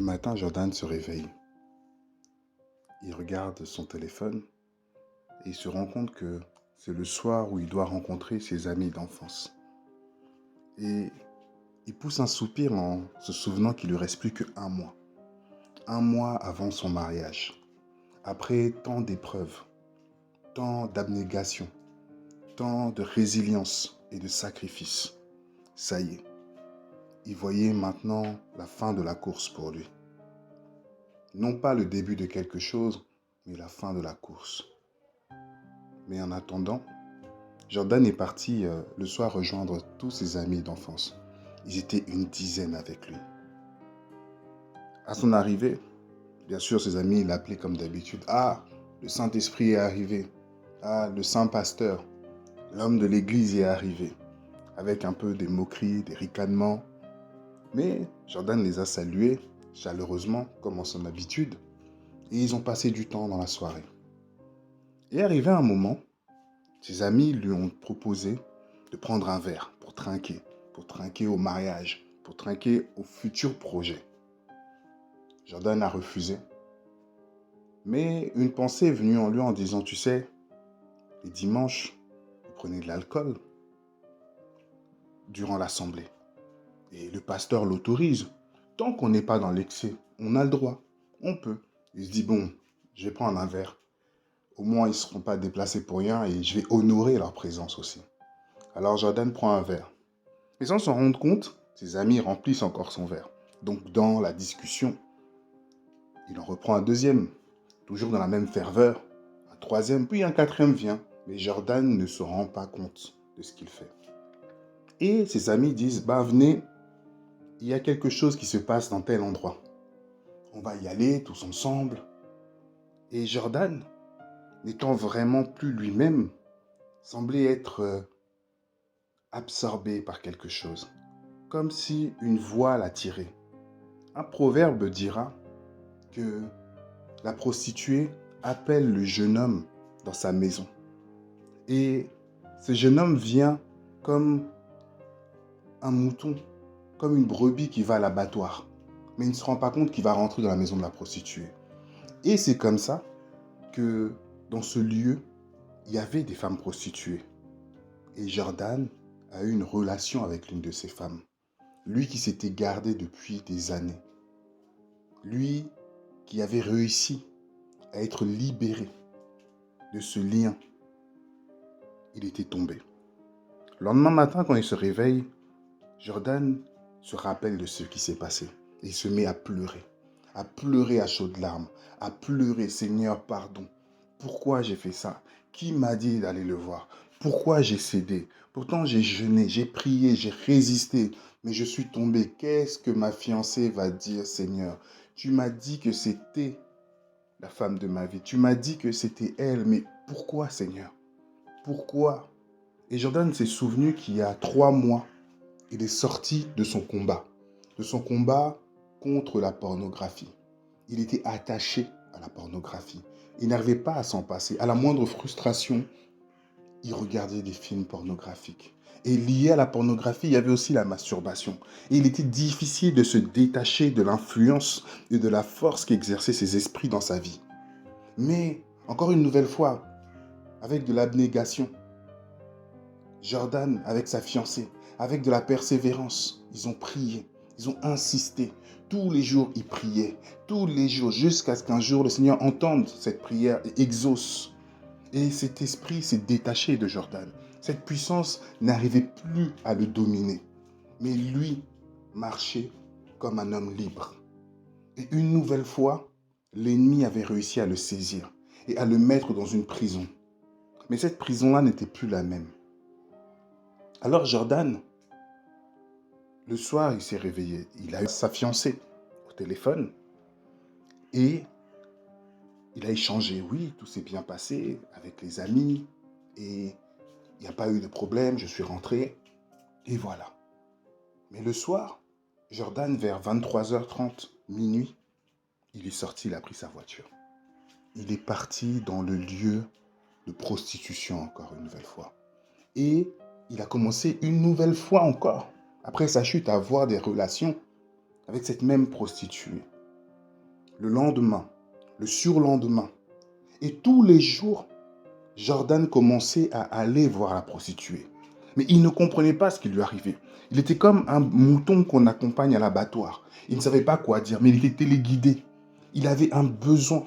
Le matin, Jordan se réveille. Il regarde son téléphone et il se rend compte que c'est le soir où il doit rencontrer ses amis d'enfance. Et il pousse un soupir en se souvenant qu'il ne lui reste plus qu'un mois. Un mois avant son mariage. Après tant d'épreuves, tant d'abnégation, tant de résilience et de sacrifice. Ça y est, il voyait maintenant la fin de la course pour lui. Non pas le début de quelque chose, mais la fin de la course. Mais en attendant, Jordan est parti le soir rejoindre tous ses amis d'enfance. Ils étaient une dizaine avec lui. À son arrivée, bien sûr, ses amis l'appelaient comme d'habitude. Ah, le Saint-Esprit est arrivé. Ah, le Saint-Pasteur, l'homme de l'église est arrivé. Avec un peu des moqueries, des ricanements. Mais Jordan les a salués chaleureusement, comme en son habitude. Et ils ont passé du temps dans la soirée. Et arrivé un moment, ses amis lui ont proposé de prendre un verre pour trinquer au mariage, pour trinquer au futur projet. Jordan a refusé, mais une pensée est venue en lui en disant, tu sais, les dimanches, vous prenez de l'alcool durant l'assemblée. Et le pasteur l'autorise. Tant qu'on n'est pas dans l'excès, on a le droit, on peut. Il se dit, bon, je vais prendre un verre. Au moins, ils ne seront pas déplacés pour rien et je vais honorer leur présence aussi. Alors Jordan prend un verre. Et sans s'en rendre compte, ses amis remplissent encore son verre. Donc dans la discussion, il en reprend un deuxième, toujours dans la même ferveur, un troisième, puis un quatrième vient. Mais Jordan ne se rend pas compte de ce qu'il fait. Et ses amis disent, bah venez, il y a quelque chose qui se passe dans tel endroit. On va y aller tous ensemble. Et Jordan, n'étant vraiment plus lui-même, semblait être absorbé par quelque chose, comme si une voix l'attirait. Un proverbe dira que la prostituée appelle le jeune homme dans sa maison. Et ce jeune homme vient comme un mouton, comme une brebis qui va à l'abattoir. Mais il ne se rend pas compte qu'il va rentrer dans la maison de la prostituée. Et c'est comme ça que dans ce lieu, il y avait des femmes prostituées. Et Jordan a eu une relation avec l'une de ces femmes. Lui qui s'était gardé depuis des années. Lui qui avait réussi à être libéré de ce lien. Il était tombé. Le lendemain matin, quand il se réveille, Jordan se rappelle de ce qui s'est passé. Et il se met à pleurer à chaudes larmes, à pleurer, Seigneur, pardon. Pourquoi j'ai fait ça? Qui m'a dit d'aller le voir? Pourquoi j'ai cédé? Pourtant, j'ai jeûné, j'ai prié, j'ai résisté, mais je suis tombé. Qu'est-ce que ma fiancée va dire, Seigneur? Tu m'as dit que c'était la femme de ma vie. Tu m'as dit que c'était elle, mais pourquoi, Seigneur? Pourquoi? Et Jordan s'est souvenu qu'il y a 3 mois, il est sorti de son combat contre la pornographie. Il était attaché à la pornographie. Il n'arrivait pas à s'en passer. À la moindre frustration, il regardait des films pornographiques. Et lié à la pornographie, il y avait aussi la masturbation. Et il était difficile de se détacher de l'influence et de la force qu'exerçaient ces esprits dans sa vie. Mais, encore une nouvelle fois, avec de l'abnégation, Jordan, avec sa fiancée, avec de la persévérance, ils ont prié, ils ont insisté. Tous les jours, ils priaient. Tous les jours, jusqu'à ce qu'un jour, le Seigneur entende cette prière et exauce. Et cet esprit s'est détaché de Jordan. Cette puissance n'arrivait plus à le dominer. Mais lui marchait comme un homme libre. Et une nouvelle fois, l'ennemi avait réussi à le saisir et à le mettre dans une prison. Mais cette prison-là n'était plus la même. Alors Jordan, le soir, il s'est réveillé. Il a eu sa fiancée au téléphone et il a échangé. Oui, tout s'est bien passé avec les amis et il n'y a pas eu de problème. Je suis rentré et voilà. Mais le soir, Jordan, vers 23h30, minuit, il est sorti, il a pris sa voiture. Il est parti dans le lieu de prostitution encore une nouvelle fois. Et il a commencé une nouvelle fois encore, après sa chute, à avoir des relations avec cette même prostituée. le lendemain, le surlendemain. Et tous les jours, Jordan commençait à aller voir la prostituée. Mais il ne comprenait pas ce qui lui arrivait. Il était comme un mouton qu'on accompagne à l'abattoir. Il ne savait pas quoi dire, mais il était téléguidé. Il avait un besoin,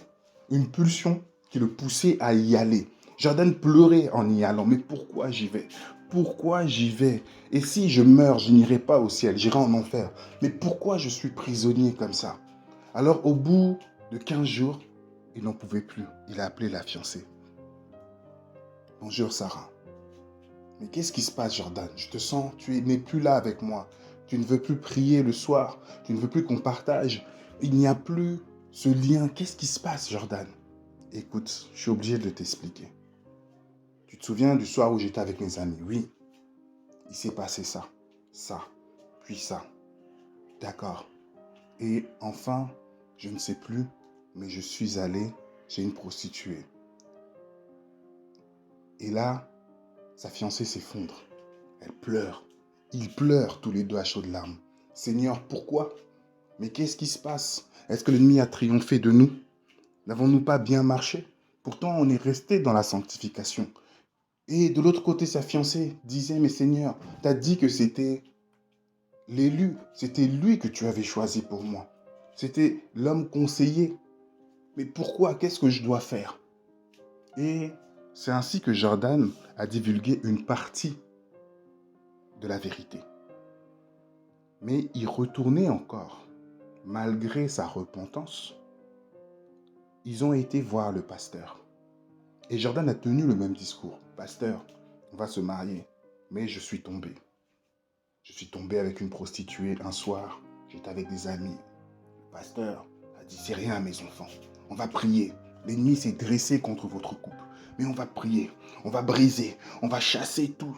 une pulsion qui le poussait à y aller. Jordan pleurait en y allant. Mais pourquoi j'y vais? Pourquoi j'y vais? Et si je meurs, je n'irai pas au ciel, j'irai en enfer. Mais pourquoi je suis prisonnier comme ça? Alors au bout de 15 jours, il n'en pouvait plus. Il a appelé la fiancée. Bonjour Sarah. Mais qu'est-ce qui se passe, Jordan? Je te sens, tu n'es plus là avec moi. Tu ne veux plus prier le soir. Tu ne veux plus qu'on partage. Il n'y a plus ce lien. Qu'est-ce qui se passe, Jordan? Écoute, je suis obligé de t'expliquer. Tu te souviens du soir où j'étais avec mes amis? Oui, il s'est passé ça, puis ça. D'accord. Et enfin, je ne sais plus, mais je suis allé chez une prostituée. Et là, sa fiancée s'effondre. Elle pleure. Ils pleurent tous les deux à chaudes larmes. Seigneur, pourquoi? Mais qu'est-ce qui se passe? Est-ce que l'ennemi a triomphé de nous? N'avons-nous pas bien marché? Pourtant, on est resté dans la sanctification. Et de l'autre côté, sa fiancée disait, mais Seigneur, tu as dit que c'était l'élu, c'était lui que tu avais choisi pour moi. C'était l'homme conseillé. Mais pourquoi? Qu'est-ce que je dois faire? Et c'est ainsi que Jordan a divulgué une partie de la vérité. Mais il retournait encore, malgré sa repentance. Ils ont été voir le pasteur. Et Jordan a tenu le même discours. Pasteur, on va se marier, mais je suis tombé. Je suis tombé avec une prostituée un soir. J'étais avec des amis. Le pasteur a dit, c'est rien mes enfants. On va prier. L'ennemi s'est dressé contre votre couple. Mais on va prier. On va briser. On va chasser tout.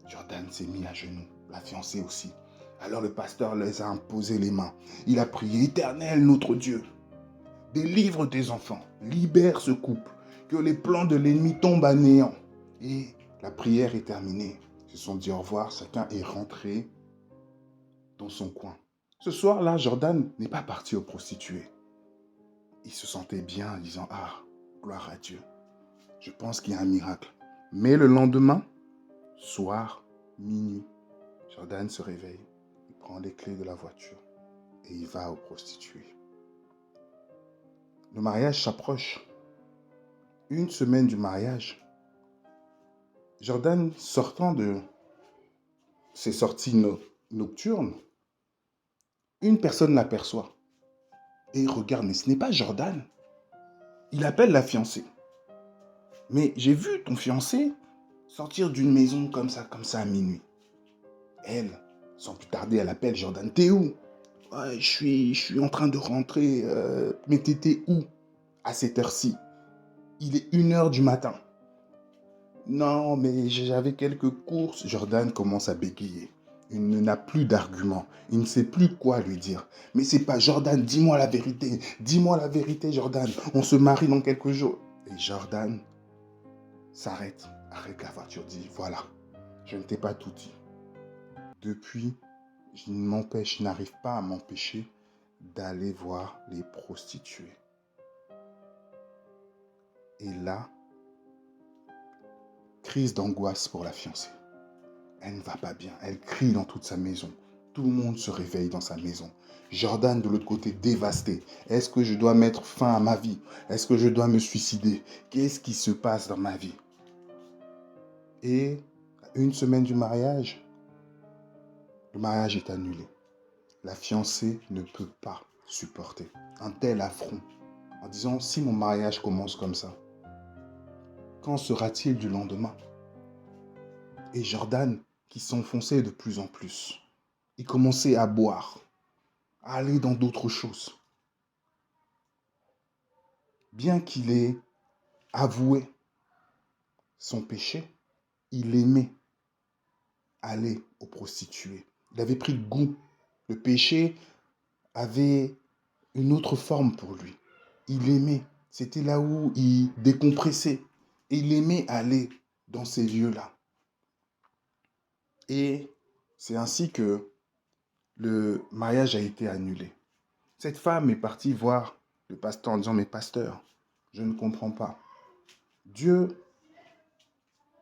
Jordan s'est mis à genoux. La fiancée aussi. Alors le pasteur les a imposé les mains. Il a prié, Éternel notre Dieu, délivre tes enfants, libère ce couple, que les plans de l'ennemi tombent à néant. Et la prière est terminée. Ils se sont dit au revoir, chacun est rentré dans son coin. Ce soir-là, Jordan n'est pas parti aux prostituées. Il se sentait bien en disant, ah, gloire à Dieu. Je pense qu'il y a un miracle. Mais le lendemain, soir, minuit, Jordan se réveille, il prend les clés de la voiture et il va aux prostituées. Le mariage s'approche. Une semaine du mariage, Jordan, sortant de ses sorties nocturnes, une personne l'aperçoit et il regarde, mais ce n'est pas Jordan. Il appelle la fiancée. Mais j'ai vu ton fiancé sortir d'une maison comme ça à minuit. Elle, sans plus tarder, elle appelle Jordan. T'es où? Ouais, je suis en train de rentrer. Mais t'étais où à cette heure-ci? Il est 1h du matin. Non, mais j'avais quelques courses. Jordan commence à bégayer. Il n'a plus d'arguments. Il ne sait plus quoi lui dire. Mais c'est pas Jordan, dis-moi la vérité. Dis-moi la vérité, Jordan. On se marie dans quelques jours. Et Jordan s'arrête, arrête la voiture, dit, voilà, je ne t'ai pas tout dit. Depuis, je n'arrive pas à m'empêcher d'aller voir les prostituées. Et là, crise d'angoisse pour la fiancée. Elle ne va pas bien, elle crie dans toute sa maison. Tout le monde se réveille dans sa maison. Jordan de l'autre côté dévasté. Est-ce que je dois mettre fin à ma vie? Est-ce que je dois me suicider? Qu'est-ce qui se passe dans ma vie? Et à une semaine du mariage, le mariage est annulé. La fiancée ne peut pas supporter un tel affront en disant, si mon mariage commence comme ça, qu'en sera-t-il du lendemain? Et Jordan, qui s'enfonçait de plus en plus, il commençait à boire, à aller dans d'autres choses. Bien qu'il ait avoué son péché, il aimait aller aux prostituées. Il avait pris goût. Le péché avait une autre forme pour lui. Il aimait. C'était là où il décompressait. Et il aimait aller dans ces lieux-là. Et c'est ainsi que le mariage a été annulé. Cette femme est partie voir le pasteur en disant, mais pasteur, je ne comprends pas. Dieu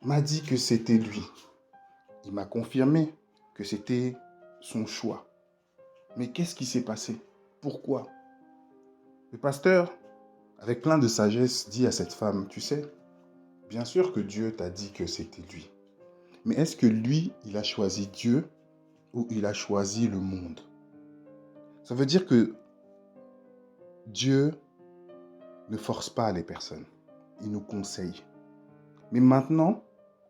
m'a dit que c'était lui. Il m'a confirmé que c'était son choix. Mais qu'est-ce qui s'est passé? Pourquoi? Le pasteur, avec plein de sagesse, dit à cette femme, tu sais, bien sûr que Dieu t'a dit que c'était lui. Mais est-ce que lui, il a choisi Dieu ou il a choisi le monde? Ça veut dire que Dieu ne force pas les personnes. Il nous conseille. Mais maintenant,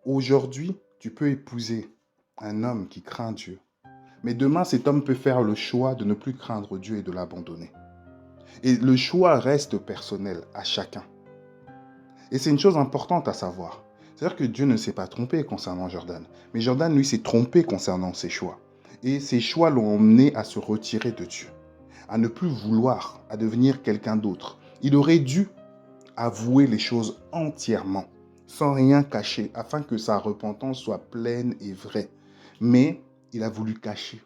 aujourd'hui, tu peux épouser un homme qui craint Dieu. Mais demain, cet homme peut faire le choix de ne plus craindre Dieu et de l'abandonner. Et le choix reste personnel à chacun. Et c'est une chose importante à savoir. C'est-à-dire que Dieu ne s'est pas trompé concernant Jordan. Mais Jordan, lui, s'est trompé concernant ses choix. Et ses choix l'ont emmené à se retirer de Dieu, à ne plus vouloir, à devenir quelqu'un d'autre. Il aurait dû avouer les choses entièrement, sans rien cacher, afin que sa repentance soit pleine et vraie. Mais il a voulu cacher.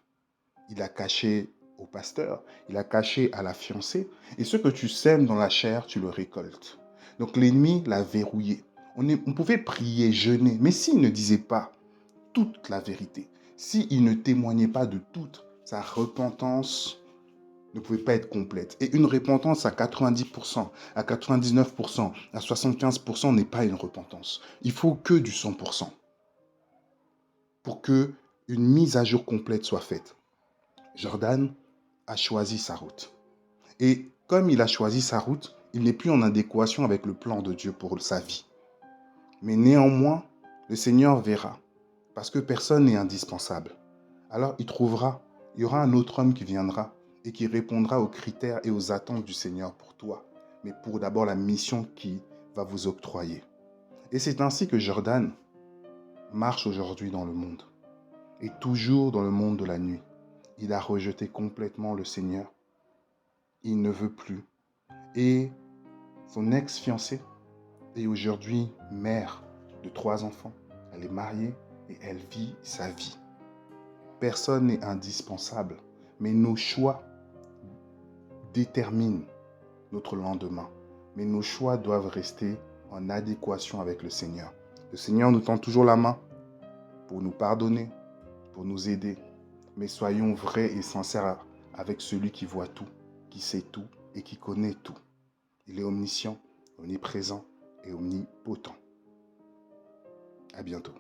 Il a caché au pasteur, il a caché à la fiancée. Et ce que tu sèmes dans la chair, tu le récoltes. Donc l'ennemi l'a verrouillé. On pouvait prier, jeûner, mais s'il ne disait pas toute la vérité, s'il ne témoignait pas de toute, sa repentance ne pouvait pas être complète. Et une repentance à 90%, à 99%, à 75% n'est pas une repentance. Il faut que du 100% pour que une mise à jour complète soit faite. Jordan a choisi sa route. Et comme il a choisi sa route, il n'est plus en adéquation avec le plan de Dieu pour sa vie. Mais néanmoins, le Seigneur verra, parce que personne n'est indispensable. Alors il y aura un autre homme qui viendra et qui répondra aux critères et aux attentes du Seigneur pour toi, mais pour d'abord la mission qu'il va vous octroyer. Et c'est ainsi que Jordan marche aujourd'hui dans le monde, et toujours dans le monde de la nuit. Il a rejeté complètement le Seigneur. Il ne veut plus. Et son ex-fiancée est aujourd'hui mère de 3 enfants. Elle est mariée et elle vit sa vie. Personne n'est indispensable, mais nos choix déterminent notre lendemain. Mais nos choix doivent rester en adéquation avec le Seigneur. Le Seigneur nous tend toujours la main pour nous pardonner, pour nous aider. Mais soyons vrais et sincères avec celui qui voit tout, qui sait tout et qui connaît tout. Il est omniscient, omniprésent et omnipotent. À bientôt.